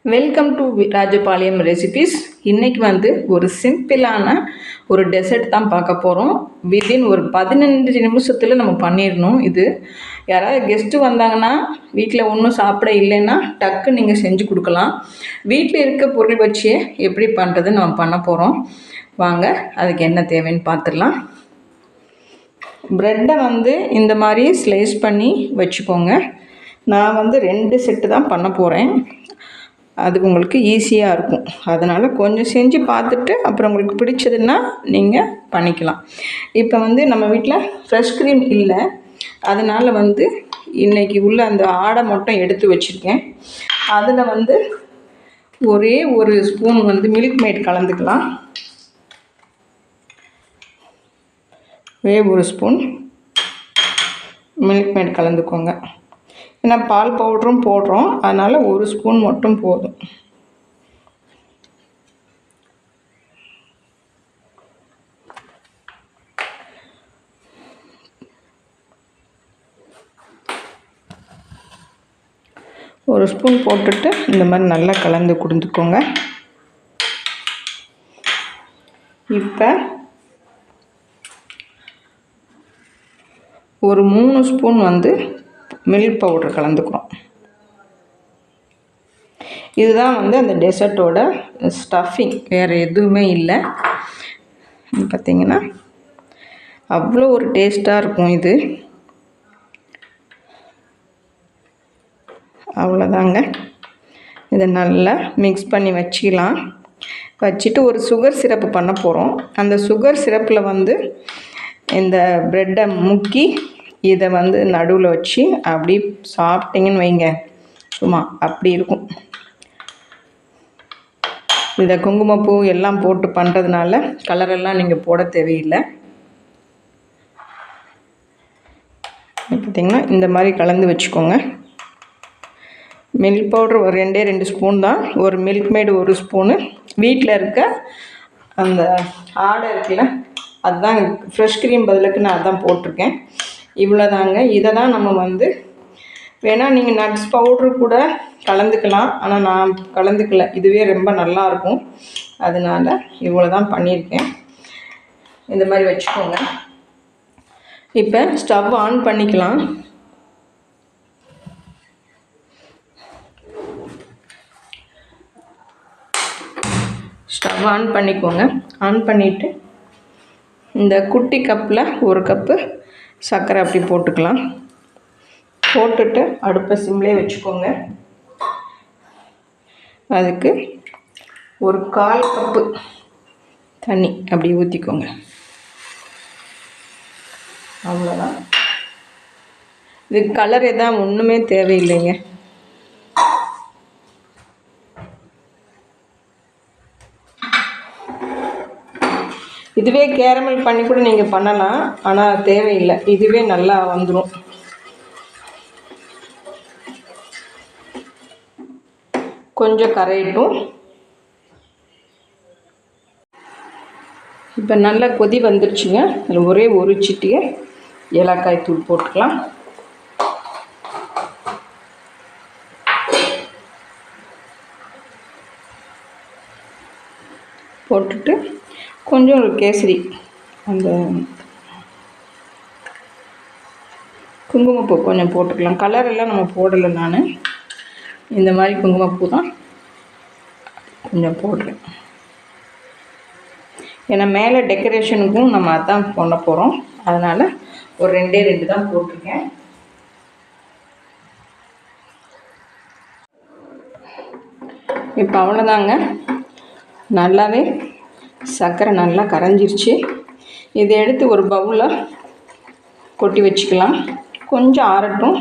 Welcome to Rajapalayam recipes. இன்றைக்கி வந்து ஒரு சிம்பிளான ஒரு டெசர்ட் தான் பார்க்க போகிறோம். வித்தின் ஒரு 15 நிமிஷத்தில் நம்ம பண்ணிடணும். இது யாராவது கெஸ்ட்டு வந்தாங்கன்னா வீட்டில் ஒன்றும் சாப்பிட இல்லைன்னா டக்கு நீங்கள் செஞ்சு கொடுக்கலாம். வீட்டில் இருக்க பொருள் வச்சே எப்படி பண்ணுறது நம்ம பண்ண போகிறோம். வாங்க அதுக்கு என்ன தேவைன்னு பார்த்துடலாம். ப்ரெட்டை வந்து இந்த மாதிரி ஸ்லைஸ் பண்ணி வச்சுக்கோங்க. நான் வந்து 2 செட்டு தான் பண்ண போகிறேன். அது உங்களுக்கு ஈஸியாக இருக்கும். அதனால் கொஞ்சம் செஞ்சு பார்த்துட்டு அப்புறம் உங்களுக்கு பிடிச்சதுன்னா நீங்கள் பண்ணிக்கலாம். இப்போ வந்து நம்ம வீட்டில் ஃப்ரெஷ் க்ரீம் இல்லை, அதனால் வந்து இன்றைக்கி உள்ள அந்த ஆடை மட்டும் எடுத்து வச்சுருக்கேன். அதில் வந்து ஒரே ஒரு ஸ்பூன் வந்து மில்க் மேட் கலந்துக்கலாம். ஒரு ஸ்பூன் மில்க் மேட் கலந்துக்கோங்க. ஏன்னா பால் பவுடரும் போடுறோம், அதனால் ஒரு ஸ்பூன் மட்டும் போதும். ஒரு ஸ்பூன் போட்டுட்டு இந்த மாதிரி நல்லா கலந்து கொடுத்துக்கோங்க. இப்போ ஒரு 3 ஸ்பூன் வந்து மில்க் பவுடர் கலந்துக்கிறோம். இதுதான் வந்து அந்த டெசர்ட்டோட ஸ்டஃபிங், வேறு எதுவுமே இல்லை. பார்த்திங்கன்னா அவ்வளோ ஒரு டேஸ்ட்டாக இருக்கும் இது. அவ்வளோதாங்க. இதை நல்லா மிக்ஸ் பண்ணி வச்சுக்கலாம். வச்சுட்டு ஒரு சுகர் சிரப்பு பண்ண போகிறோம். அந்த சுகர் சிரப்பில் வந்து இந்த ப்ரெட்டை முக்கி இதை வந்து நடுவில் வச்சு அப்படி சாப்பிட்டிங்கன்னு வைங்க, சும்மா அப்படி இருக்கும். இந்த குங்குமப்பூ எல்லாம் போட்டு பண்ணுறதுனால கலரெல்லாம் நீங்கள் போட தேவையில்லை. பார்த்திங்கன்னா இந்த மாதிரி கலந்து வச்சுக்கோங்க. மில்க் பவுடர் ஒரு 2 ஸ்பூன் தான், ஒரு மில்க் மேடு 1 ஸ்பூனு, வீட்டில் இருக்க அந்த ஆடை இருக்குல்ல அதுதான் ஃப்ரெஷ் க்ரீம் பதிலுக்கு நான் அதான் போட்டிருக்கேன். இவ்வளோதாங்க. இதை தான் நம்ம வந்து வேணால் நீங்கள் நட்ஸ் பவுட்ரு கூட கலந்துக்கலாம், ஆனால் நான் கலந்துக்கல. இதுவே ரொம்ப நல்லாயிருக்கும், அதனால் இவ்வளோ தான் பண்ணியிருக்கேன். இந்த மாதிரி வச்சுக்கோங்க. இப்போ ஸ்டவ் ஆன் பண்ணிக்கலாம். ஸ்டவ் ஆன் பண்ணிக்கோங்க. ஆன் பண்ணிவிட்டு இந்த குட்டி கப்பில் 1 கப்பு சர்க்கரை அப்படி போட்டுக்கலாம். போட்டுட்டு அடுப்பை சிம்லேயே வச்சுக்கோங்க. அதுக்கு ஒரு 1/4 கப்பு தண்ணி அப்படி ஊற்றிக்கோங்க. அவ்வளோதான். இதுக்கு கலர் எதாவது ஒன்றுமே தேவையில்லைங்க. இதுவே கேரமல் பண்ணி கூட நீங்கள் பண்ணலாம், ஆனால் தேவையில்லை. இதுவே நல்லா வந்துடும். கொஞ்சம் கரையட்டும். இப்போ நல்லா கொதி வந்துருச்சுங்க. அதில் ஒரே ஒரு சிட்டிகை ஏலக்காய் தூள் போட்டுக்கலாம். போட்டுட்டு கொஞ்சம் ஒரு கேசரி, அந்த குங்குமப்பூ கொஞ்சம் போட்டுக்கலாம். கலர் எல்லாம் நம்ம போடலை. நான் இந்த மாதிரி குங்குமப்பூ தான் கொஞ்சம் போடுறேன். ஏன்னா மேலே டெக்கரேஷனுக்கும் நம்ம அதான் பண்ண போகிறோம், அதனால் ஒரு 2 தான் போட்டிருக்கேன். இப்போ அவ்வளோதாங்க. நல்லாவே சர்க்கரை நல்லா கரைஞ்சிருச்சு. இதை எடுத்து ஒரு பவுலில் கொட்டி வச்சுக்கலாம். கொஞ்சம் ஆறட்டும்.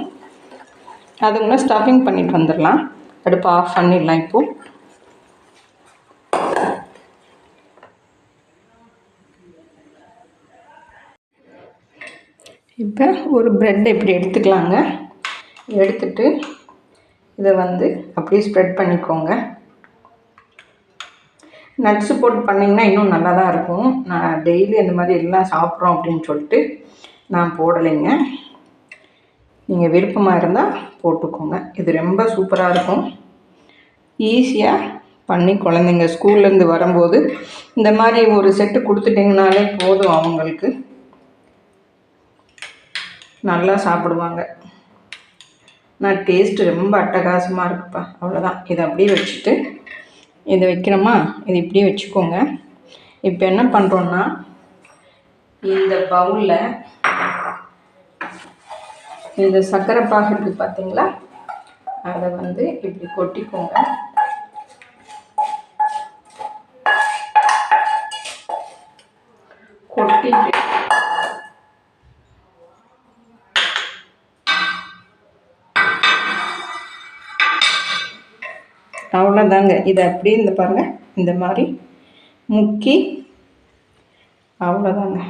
அதுக்குள்ளே ஸ்டஃபிங் பண்ணிட்டு வந்துடலாம். அடுப்பை ஆஃப் பண்ணிடலாம். இப்போ ஒரு ப்ரெட்டை இப்படி எடுத்துக்கலாங்க. எடுத்துட்டு இதை வந்து அப்படியே ஸ்ப்ரெட் பண்ணிக்கோங்க. நட்ஸு போட்டு பண்ணிங்கன்னா இன்னும் நல்லா தான் இருக்கும். நான் டெய்லி அந்த மாதிரி எல்லாம் சாப்பிட்றோம் அப்படின்னு சொல்லிட்டு நான் போடலைங்க. நீங்கள் விருப்பமாக இருந்தால் போட்டுக்கோங்க. இது ரொம்ப சூப்பராக இருக்கும். ஈஸியாக பண்ணி குழந்தைங்க ஸ்கூல்லேருந்து வரும்போது இந்த மாதிரி ஒரு செட்டு கொடுத்துட்டிங்கனாலே போதும், அவங்களுக்கு நல்லா சாப்பிடுவாங்க. நான் டேஸ்ட்டு ரொம்ப அட்டகாசமாக இருக்குப்பா. அவ்வளோதான். இதை அப்படியே வச்சுட்டு இதை வைக்கிறோமா, இது இப்படியே வச்சுக்கோங்க. இப்போ என்ன பண்ணுறோன்னா, இந்த பவுலில் இந்த சர்க்கரை பாகு இருக்குது பார்த்தீங்களா, அதை வந்து இப்படி கொட்டிக்கோங்க. கொட்டிட்டு அவ்வளோதாங்க. இதை அப்படியே இந்த பாருங்கள், இந்த மாதிரி முக்கி அவ்வளோதாங்க.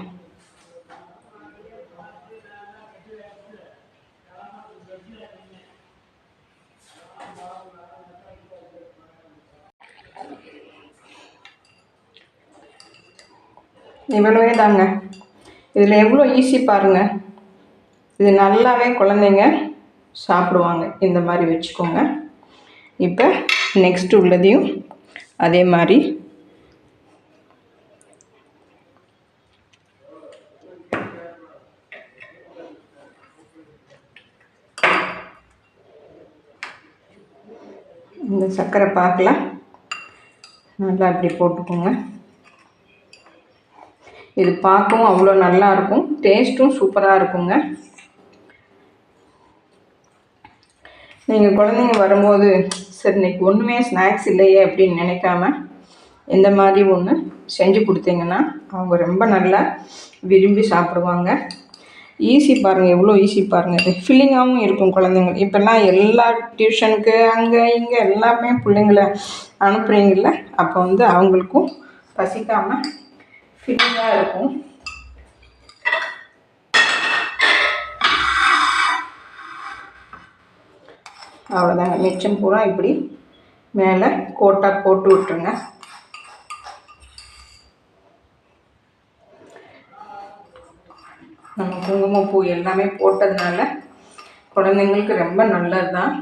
இவ்வளவே தாங்க. இதில் எவ்வளோ ஈஸி பாருங்கள். இது நல்லாவே குழந்தைங்க சாப்பிடுவாங்க. இந்த மாதிரி வச்சுக்கோங்க. இப்போ நெக்ஸ்ட் உள்ளதையும் அதே மாதிரி இந்த சர்க்கரை பாகில் நல்லா இப்படி போட்டுக்கோங்க. இது பார்க்கவும் அவ்வளோ நல்லாயிருக்கும், டேஸ்ட்டும் சூப்பராக இருக்குங்க. நீங்கள் குழந்தைங்க வரும்போது சரி இன்றைக்கி ஒன்றுமே ஸ்நாக்ஸ் இல்லையே அப்படின்னு நினைக்காம இந்த மாதிரி ஒன்று செஞ்சு கொடுத்தீங்கன்னா அவங்க ரொம்ப நல்லா விரும்பி சாப்பிடுவாங்க. ஈஸி பாருங்கள், எவ்வளோ ஈஸி பாருங்கள். இது ஃபில்லிங்காகவும் இருக்கும் குழந்தைங்க. இப்போல்லாம் எல்லா டியூஷனுக்கு அங்கே இங்கே எல்லாமே பிள்ளைங்கள அனுப்புகிறீங்கள, அப்போ வந்து அவங்களுக்கும் பசிக்காமல் ஃபில்லிங்காக இருக்கும். அவ்வளோதாங்க. மிச்சம் பூரா இப்படி மேலே கோட்டாக போட்டு விட்டுருங்க. நம்ம குங்குமப்பூ எல்லாமே போட்டதுனால குழந்தைங்களுக்கு ரொம்ப நல்லது தான்.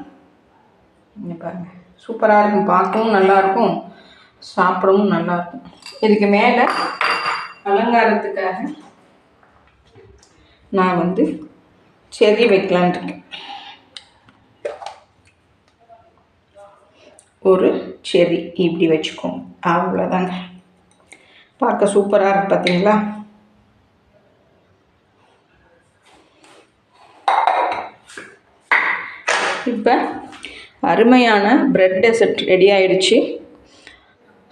இங்கே பாருங்கள், சூப்பராக இருக்கும், பார்க்கவும் நல்லாயிருக்கும், சாப்பிடவும் நல்லாயிருக்கும். இதுக்கு மேலே அலங்காரத்துக்காக நான் வந்து செர்ரி வைக்கலான் இருக்கேன். ஒரு செர்ரி இப்படி வச்சுக்கோங்க. அவ்வளோதாங்க. பார்க்க சூப்பராக இருக்கு பார்த்தீங்களா. இப்போ அருமையான பிரெட் டெசர்ட் ரெடி ஆகிடுச்சு.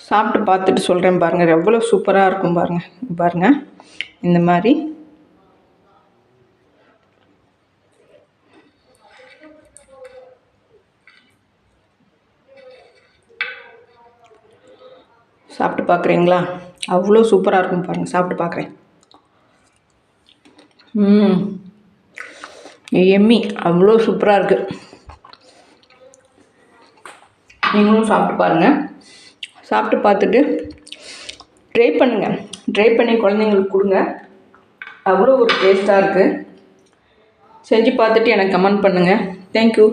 சாப்பிட்டு பார்த்துட்டு சொல்கிறேன் பாருங்கள், எவ்வளோ சூப்பராக இருக்கும் பாருங்கள். பாருங்கள், இந்த மாதிரி சாப்பிட்டு பார்க்குறீங்களா? அவ்வளோ சூப்பராக இருக்கும் பாருங்கள். சாப்பிட்டு பார்க்குறேன். எம்மி, அவ்வளோ சூப்பராக இருக்குது. நீங்களும் சாப்பிட்டு பாருங்கள். சாப்பிட்டு பார்த்துட்டு ட்ரை பண்ணுங்கள். ட்ரை பண்ணி குழந்தைங்களுக்கு கொடுங்க. அவ்வளோ ஒரு டேஸ்ட்டாக இருக்குது. செஞ்சு பார்த்துட்டு எனக்கு கமெண்ட் பண்ணுங்கள். தேங்க்யூ.